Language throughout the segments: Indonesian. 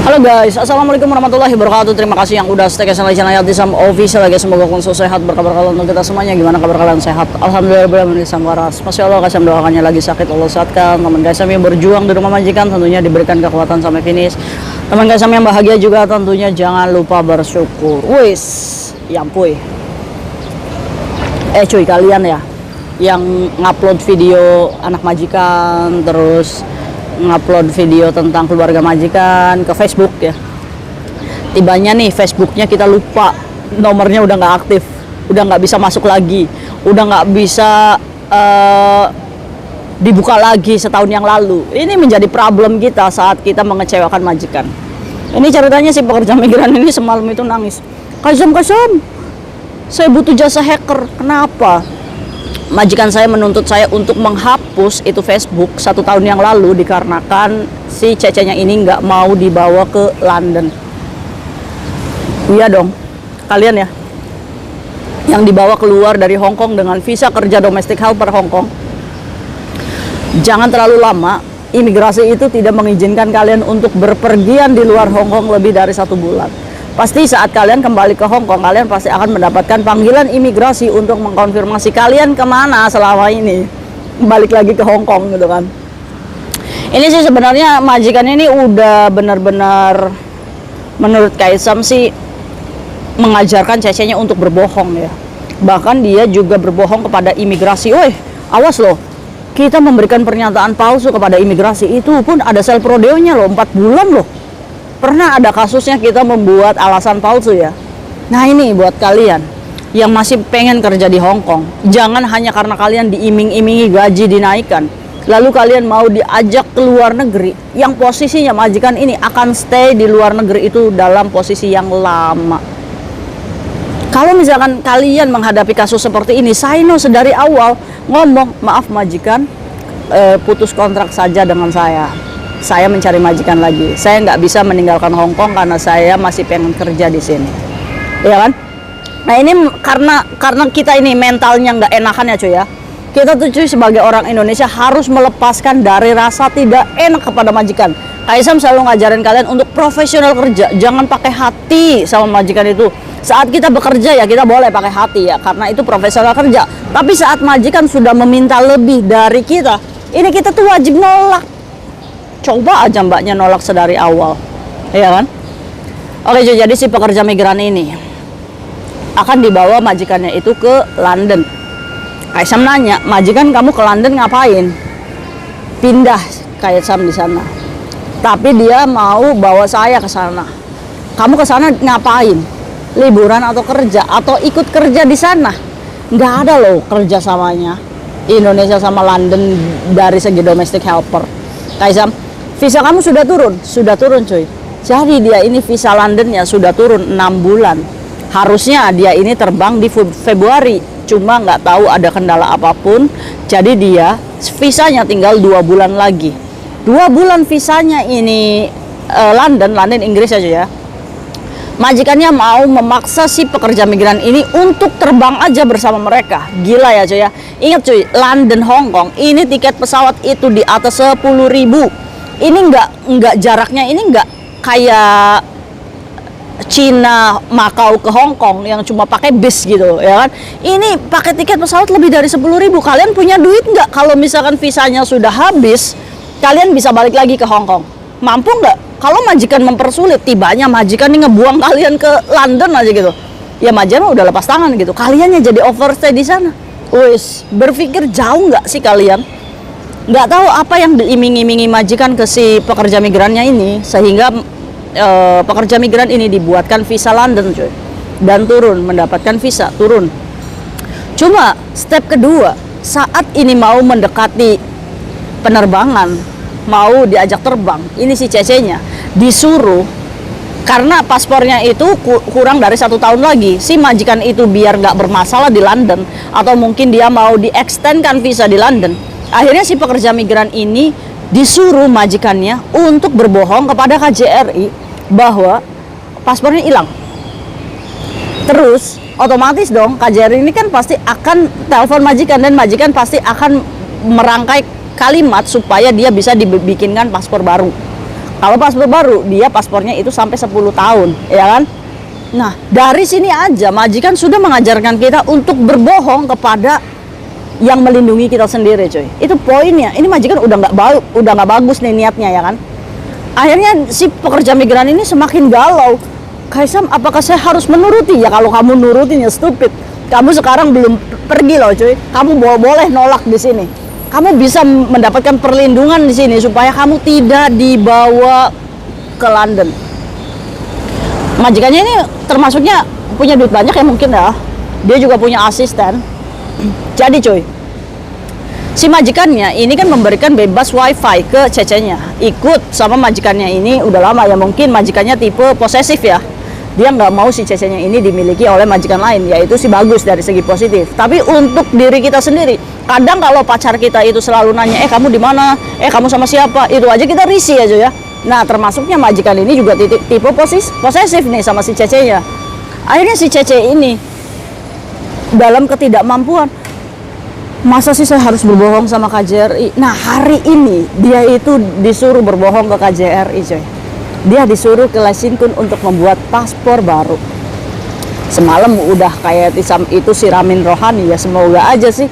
Halo guys, assalamualaikum warahmatullahi wabarakatuh. Terima kasih yang udah stay channel Yatisam Official guys. Semoga kalian sehat, berkabar kalian untuk kita semuanya. Gimana kabar kalian? Sehat? Alhamdulillah, benar-benar waras. Masya Allah, kasih doakannya lagi sakit Allah sehatkan. Teman guys yang berjuang di rumah majikan tentunya diberikan kekuatan sampai finish. Teman guys yang bahagia juga tentunya jangan lupa bersyukur. Wis, ya ampun. Cuy, kalian ya yang ngupload video anak majikan terus ngupload video tentang keluarga majikan ke Facebook ya, tibanya nih Facebooknya kita lupa, nomornya udah nggak aktif, udah nggak bisa masuk lagi, udah nggak bisa dibuka lagi setahun yang lalu. Ini menjadi problem kita saat kita mengecewakan majikan. Ini ceritanya si pekerja migran ini semalam itu nangis, Kasam, saya butuh jasa hacker. Kenapa? Majikan saya menuntut saya untuk menghapus itu Facebook 1 tahun yang lalu dikarenakan si cecenya ini nggak mau dibawa ke London. Iya dong, kalian ya yang dibawa keluar dari Hong Kong dengan visa kerja domestic helper Hong Kong, jangan terlalu lama. Imigrasi itu tidak mengizinkan kalian untuk berpergian di luar Hong Kong lebih dari 1 bulan. Pasti saat kalian kembali ke Hong Kong, kalian pasti akan mendapatkan panggilan imigrasi untuk mengkonfirmasi kalian kemana selama ini. Balik lagi ke Hong Kong gitu kan. Ini sih sebenarnya majikan ini udah benar-benar menurut Kaisam sih mengajarkan cecenya untuk berbohong ya. Bahkan dia juga berbohong kepada imigrasi. Woi, awas loh, kita memberikan pernyataan palsu kepada imigrasi. Itu pun ada sel prodeonya loh, 4 bulan loh. Pernah ada kasusnya kita membuat alasan palsu ya. Nah ini buat kalian yang masih pengen kerja di Hong Kong, jangan hanya karena kalian diiming-imingi gaji dinaikkan lalu kalian mau diajak ke luar negeri yang posisinya majikan ini akan stay di luar negeri itu dalam posisi yang lama. Kalau misalkan kalian menghadapi kasus seperti ini, saya sedari awal ngomong, maaf majikan, putus kontrak saja dengan saya mencari majikan lagi. Saya nggak bisa meninggalkan Hong Kong karena saya masih pengen kerja di sini, ya kan? Nah ini karena kita ini mentalnya nggak enakan ya cuy ya. Kita tuh cuy sebagai orang Indonesia harus melepaskan dari rasa tidak enak kepada majikan. Kaisam selalu ngajarin kalian untuk profesional kerja, jangan pakai hati sama majikan itu. Saat kita bekerja ya kita boleh pakai hati ya, karena itu profesional kerja. Tapi saat majikan sudah meminta lebih dari kita, ini kita tuh wajib nolak. Coba aja mbaknya nolak sedari awal, ya kan? Oke, jadi si pekerja migran ini akan dibawa majikannya itu ke London. Kaisam nanya, majikan kamu ke London ngapain? Pindah Kaisam di sana. Tapi dia mau bawa saya ke sana. Kamu ke sana ngapain? Liburan atau kerja atau ikut kerja di sana? Nggak ada loh kerjasamanya Indonesia sama London dari segi domestic helper. Kaisam, visa kamu sudah turun cuy. Jadi dia ini visa Londonnya sudah turun 6 bulan. Harusnya dia ini terbang di Februari, cuma nggak tahu ada kendala apapun. Jadi dia visanya tinggal 2 bulan lagi. 2 bulan visanya ini London Inggris aja ya. Majikannya mau memaksa si pekerja migran ini untuk terbang aja bersama mereka. Gila ya cuy ya. Ingat cuy, London Hong Kong ini tiket pesawat itu di atas 10.000. Ini nggak jaraknya ini nggak kayak Cina Makau ke Hong Kong yang cuma pakai bis gitu ya kan. Ini pakai tiket pesawat lebih dari 10.000. Kalian punya duit nggak? Kalau misalkan visanya sudah habis, kalian bisa balik lagi ke Hong Kong. Mampu nggak? Kalau majikan mempersulit, tibanya majikan ini ngebuang kalian ke London aja gitu. Ya majikan udah lepas tangan gitu. Kaliannya jadi overstay di sana. Wis, berpikir jauh nggak sih kalian? Nggak tahu apa yang diiming-imingi majikan ke si pekerja migrannya ini sehingga pekerja migran ini dibuatkan visa London cuy, dan turun mendapatkan visa turun. Cuma step kedua saat ini mau mendekati penerbangan, mau diajak terbang, ini si cecenya disuruh karena paspornya itu kurang dari 1 tahun lagi. Si majikan itu biar nggak bermasalah di London atau mungkin dia mau di-extendkan visa di London. Akhirnya si pekerja migran ini disuruh majikannya untuk berbohong kepada KJRI bahwa paspornya hilang. Terus otomatis dong KJRI ini kan pasti akan telepon majikan dan majikan pasti akan merangkai kalimat supaya dia bisa dibikinkan paspor baru. Kalau paspor baru, dia paspornya itu sampai 10 tahun, ya kan? Nah, dari sini aja majikan sudah mengajarkan kita untuk berbohong kepada yang melindungi kita sendiri, coy. Itu poinnya. Ini majikan udah nggak bagus nih niatnya, ya kan? Akhirnya si pekerja migran ini semakin galau. Kaisam, apakah saya harus menuruti? Ya kalau kamu nurutin ya stupid. Kamu sekarang belum pergi loh, cuy. Kamu boleh nolak di sini. Kamu bisa mendapatkan perlindungan di sini supaya kamu tidak dibawa ke London. Majikannya ini termasuknya punya duit banyak ya mungkin ya. Dia juga punya asisten. Jadi cuy, si majikannya ini kan memberikan bebas wifi ke cecenya. Ikut sama majikannya ini udah lama ya, mungkin majikannya tipe posesif ya. Dia nggak mau si cecenya ini dimiliki oleh majikan lain, yaitu si bagus dari segi positif. Tapi untuk diri kita sendiri, kadang kalau pacar kita itu selalu nanya, kamu di mana? Kamu sama siapa? Itu aja kita risih aja ya. Nah, termasuknya majikan ini juga tipe posesif nih sama si cecenya. Akhirnya si cece ini dalam ketidakmampuan, masa sih saya harus berbohong sama KJRI? Nah, hari ini dia itu disuruh berbohong ke KJRI, coy. Dia disuruh ke Lexington untuk membuat paspor baru. Semalam udah kayak itu siramin rohani ya, semoga aja sih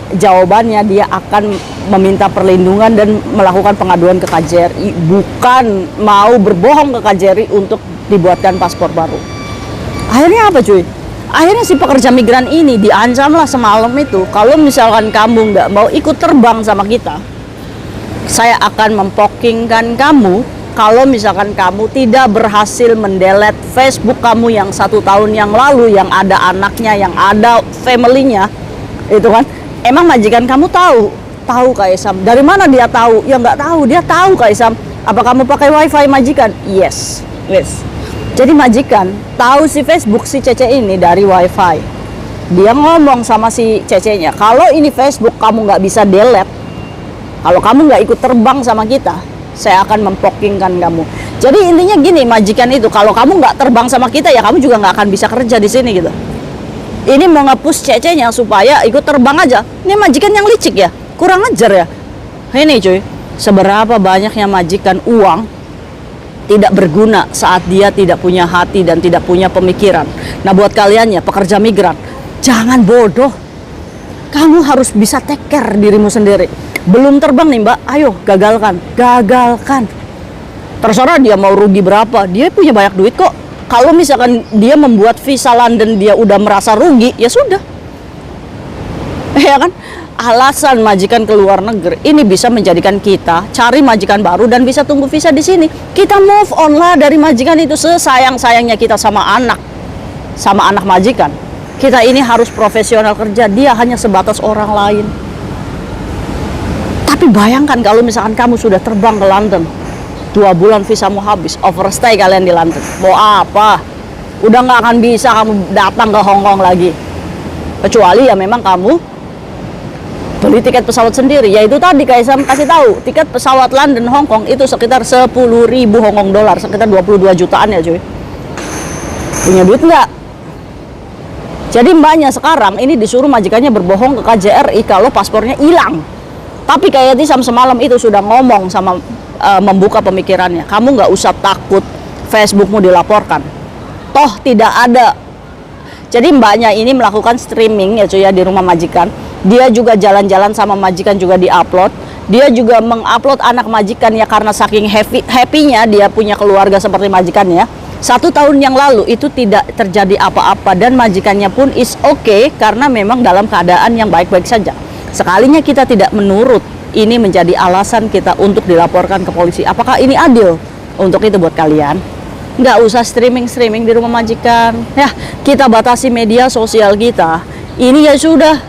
jawabannya dia akan meminta perlindungan dan melakukan pengaduan ke KJRI, bukan mau berbohong ke KJRI untuk dibuatkan paspor baru. Akhirnya apa cuy? Akhirnya si pekerja migran ini diancam lah semalam itu, kalau misalkan kamu nggak mau ikut terbang sama kita, saya akan mempokingkan kamu. Kalau misalkan kamu tidak berhasil mendelete Facebook kamu yang 1 tahun yang lalu, yang ada anaknya, yang ada family-nya, itu kan, emang majikan kamu tahu Kak Isam? Dari mana dia tahu? Ya nggak tahu, dia tahu Kak Isam. Apa kamu pakai wifi majikan? Yes. Jadi majikan tahu si Facebook si Cece ini dari wifi. Dia ngomong sama si Cecenya, kalau ini Facebook kamu nggak bisa delete, kalau kamu nggak ikut terbang sama kita, saya akan mempokingkan kamu. Jadi intinya gini, majikan itu kalau kamu nggak terbang sama kita ya kamu juga nggak akan bisa kerja di sini gitu. Ini mau nge-push cecenya supaya ikut terbang aja. Ini majikan yang licik ya, kurang ajar ya. Ini cuy, seberapa banyaknya majikan uang tidak berguna saat dia tidak punya hati dan tidak punya pemikiran. Nah buat kalian ya pekerja migran, jangan bodoh. Kamu harus bisa take care dirimu sendiri. Belum terbang nih mbak, ayo gagalkan. Terserah dia mau rugi berapa, dia punya banyak duit kok. Kalau misalkan dia membuat visa London dia udah merasa rugi, ya sudah. Ya kan? Alasan majikan ke luar negeri ini bisa menjadikan kita cari majikan baru dan bisa tunggu visa di sini. Kita move on lah dari majikan itu, sesayang-sayangnya kita sama anak majikan. Kita ini harus profesional kerja, dia hanya sebatas orang lain. Tapi bayangkan kalau misalkan kamu sudah terbang ke London, 2 bulan visamu habis, overstay kalian di London, mau apa? Udah nggak akan bisa kamu datang ke Hong Kong lagi, kecuali ya memang kamu beli tiket pesawat sendiri. Yaitu tadi kayak saya kasih tahu, tiket pesawat London Hong Kong itu sekitar 10.000 Hong Kong dolar, sekitar 22 jutaan ya cuy. Punya duit nggak? Jadi mbaknya sekarang ini disuruh majikannya berbohong ke KJRI kalau paspornya hilang. Tapi kayak Tisam semalam itu sudah ngomong sama membuka pemikirannya, kamu nggak usah takut Facebookmu dilaporkan, toh tidak ada. Jadi mbaknya ini melakukan streaming ya cuy ya di rumah majikan. Dia juga jalan-jalan sama majikan juga diupload. Dia juga mengupload anak majikan ya karena saking happy-nya dia punya keluarga seperti majikannya. 1 tahun yang lalu itu tidak terjadi apa-apa dan majikannya pun is okay karena memang dalam keadaan yang baik-baik saja. Sekalinya kita tidak menurut, ini menjadi alasan kita untuk dilaporkan ke polisi. Apakah ini adil? Untuk itu buat kalian, nggak usah streaming di rumah majikan. Ya, kita batasi media sosial kita. Ini ya sudah,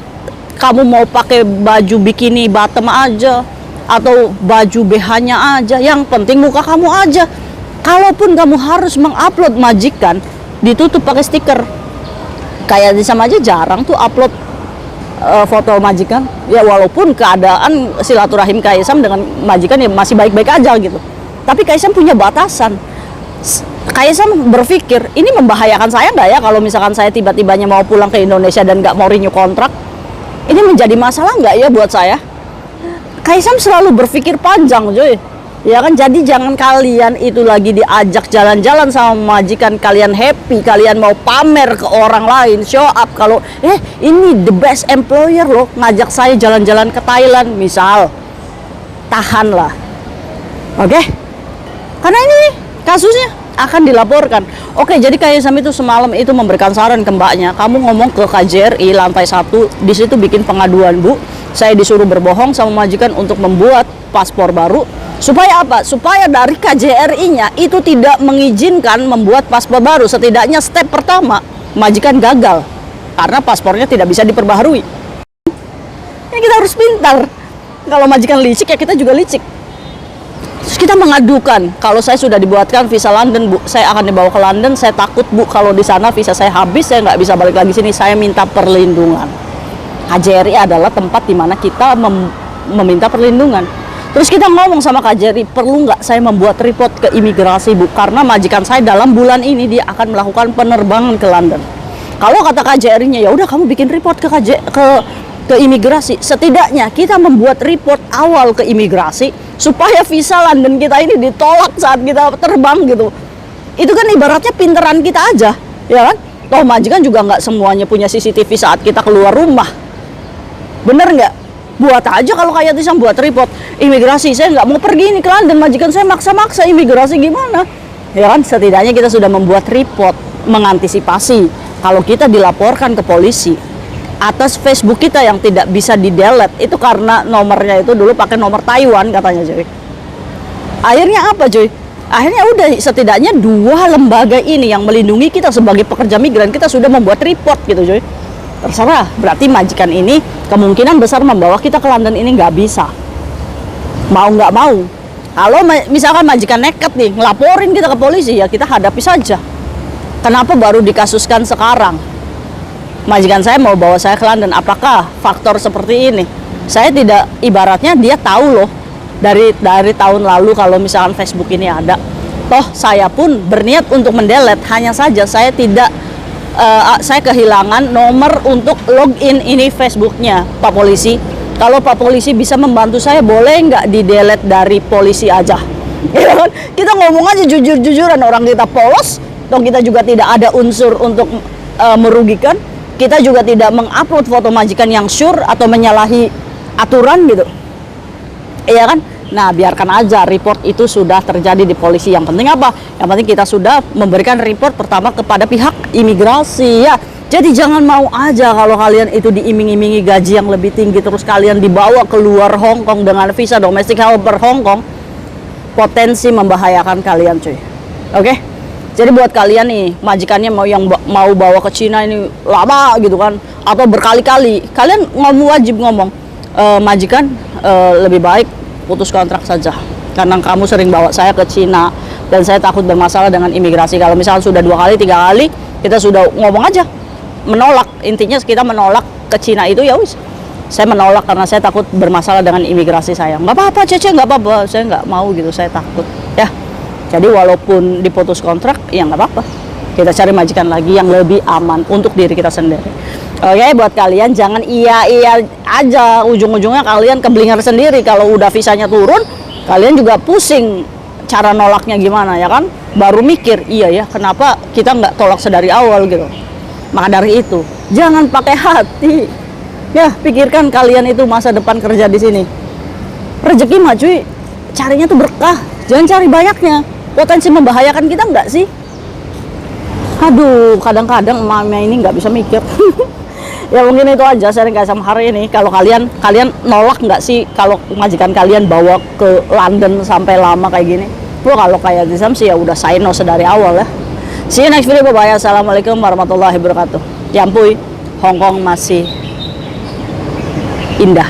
kamu mau pakai baju bikini bottom aja, atau baju BH-nya aja, yang penting muka kamu aja. Kalaupun kamu harus mengupload majikan, ditutup pakai stiker. Kayak sama aja jarang tuh upload foto majikan ya, walaupun keadaan silaturahim Kaisam dengan majikan ya masih baik-baik aja gitu, tapi Kaisam punya batasan. Kaisam berpikir ini membahayakan saya nggak ya kalau misalkan saya tiba-tibanya mau pulang ke Indonesia dan nggak mau renew kontrak, ini menjadi masalah nggak ya buat saya. Kaisam selalu berpikir panjang cuy. Ya kan, jadi jangan kalian itu lagi diajak jalan-jalan sama majikan kalian happy, kalian mau pamer ke orang lain, show up kalau ini the best employer loh, ngajak saya jalan-jalan ke Thailand misal. Tahanlah. Oke? Karena ini kasusnya akan dilaporkan. Oke, jadi kayak Sam itu semalam itu memberikan saran ke mbaknya, kamu ngomong ke KJRI lantai 1, di situ bikin pengaduan, Bu. Saya disuruh berbohong sama majikan untuk membuat paspor baru. Supaya apa? Supaya dari KJRI-nya itu tidak mengizinkan membuat paspor baru. Setidaknya step pertama, majikan gagal. Karena paspornya tidak bisa diperbaharui. Ini kita harus pintar. Kalau majikan licik, ya kita juga licik. Terus kita mengadukan, kalau saya sudah dibuatkan visa London, Bu, saya akan dibawa ke London, saya takut, Bu, kalau di sana visa saya habis, saya nggak bisa balik lagi sini, saya minta perlindungan. KJRI adalah tempat di mana kita meminta perlindungan. Terus kita ngomong sama KJRI, perlu nggak saya membuat report ke imigrasi, Bu? Karena majikan saya dalam bulan ini dia akan melakukan penerbangan ke London. Kalau kata KJRI-nya, ya udah kamu bikin report ke imigrasi. Setidaknya kita membuat report awal ke imigrasi supaya visa London kita ini ditolak saat kita terbang gitu. Itu kan ibaratnya pinteran kita aja, ya kan? Toh majikan juga nggak semuanya punya CCTV saat kita keluar rumah. Bener nggak? Buat aja kalau kayak Tisam buat report imigrasi, saya nggak mau pergi ini ke London, majikan saya maksa-maksa, imigrasi gimana? Ya kan, setidaknya kita sudah membuat report mengantisipasi kalau kita dilaporkan ke polisi atas Facebook kita yang tidak bisa di-delete. Itu karena nomornya itu dulu pakai nomor Taiwan katanya, cuy. Akhirnya apa, cuy? Akhirnya udah, setidaknya 2 lembaga ini yang melindungi kita sebagai pekerja migran, kita sudah membuat report gitu, cuy. Terserah, berarti majikan ini kemungkinan besar membawa kita ke London ini nggak bisa. Mau nggak mau. Kalau misalkan majikan nekat nih ngelaporin kita ke polisi, ya kita hadapi saja. Kenapa baru dikasuskan sekarang? Majikan saya mau bawa saya ke London, apakah faktor seperti ini? Saya tidak, ibaratnya dia tahu loh dari tahun lalu kalau misalkan Facebook ini ada. Toh saya pun berniat untuk mendelete, hanya saja saya tidak saya kehilangan nomor untuk login ini Facebooknya Pak Polisi. Kalau Pak Polisi bisa membantu saya, boleh nggak di-delete dari polisi aja? Ya kan? Kita ngomong aja jujur-jujuran, orang kita polos, toh kita juga tidak ada unsur untuk merugikan. Kita juga tidak mengupload foto majikan yang sure atau menyalahi aturan gitu. Iya kan? Nah, biarkan aja, report itu sudah terjadi di polisi. Yang penting apa? Yang penting kita sudah memberikan report pertama kepada pihak imigrasi ya. Jadi jangan mau aja kalau kalian itu diiming-imingi gaji yang lebih tinggi, terus kalian dibawa keluar Hong Kong dengan visa domestic helper Hong Kong. Potensi membahayakan kalian, cuy. Oke? Jadi buat kalian nih, majikannya mau bawa ke Cina ini lama gitu kan, atau berkali-kali, kalian wajib ngomong, majikan lebih baik putus kontrak saja, karena kamu sering bawa saya ke Cina dan saya takut bermasalah dengan imigrasi. Kalau misalnya sudah 2 kali 3 kali, kita sudah ngomong aja, menolak. Intinya kita menolak ke Cina itu, ya wis, saya menolak karena saya takut bermasalah dengan imigrasi saya. Nggak apa-apa Cece, nggak apa-apa, saya nggak mau gitu, saya takut ya. Jadi walaupun diputus kontrak, ya nggak apa-apa, kita cari majikan lagi yang lebih aman untuk diri kita sendiri. Oke, buat kalian jangan iya aja, ujung-ujungnya kalian keblinger sendiri. Kalau udah visanya turun, kalian juga pusing cara nolaknya gimana, ya kan? Baru mikir, iya ya, kenapa kita nggak tolak sedari awal gitu. Maka dari itu, jangan pakai hati. Ya, pikirkan kalian itu masa depan kerja di sini. Rezeki mah cuy, carinya tuh berkah, jangan cari banyaknya. Potensi membahayakan kita nggak sih? Aduh, kadang-kadang emak-emak ini nggak bisa mikir. Ya mungkin itu aja sharing guys sama hari ini. Kalau kalian nolak nggak sih kalau majikan kalian bawa ke London sampai lama kayak gini? Kalau kayak Tisam sih ya udah say no sedari awal ya. See you next video, bye bye. Assalamualaikum warahmatullahi wabarakatuh. Ya ampun, Hong Kong masih indah.